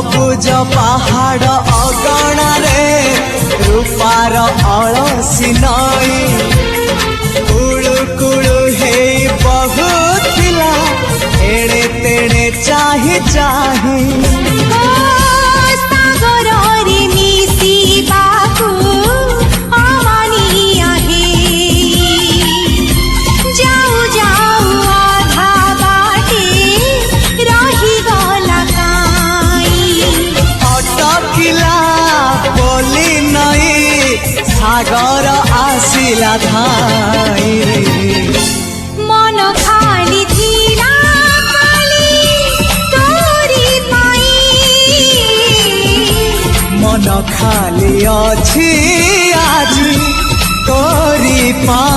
सबुज पहाड़ अगणारे रूपार अलसी नई कुळु कुळु हे बहुथिला एड़े तेड़े चाही चाही सागर आसिला धाई मन खाली थिला खाली तोरी पाई मन खाली अछि आज तोरी पाई।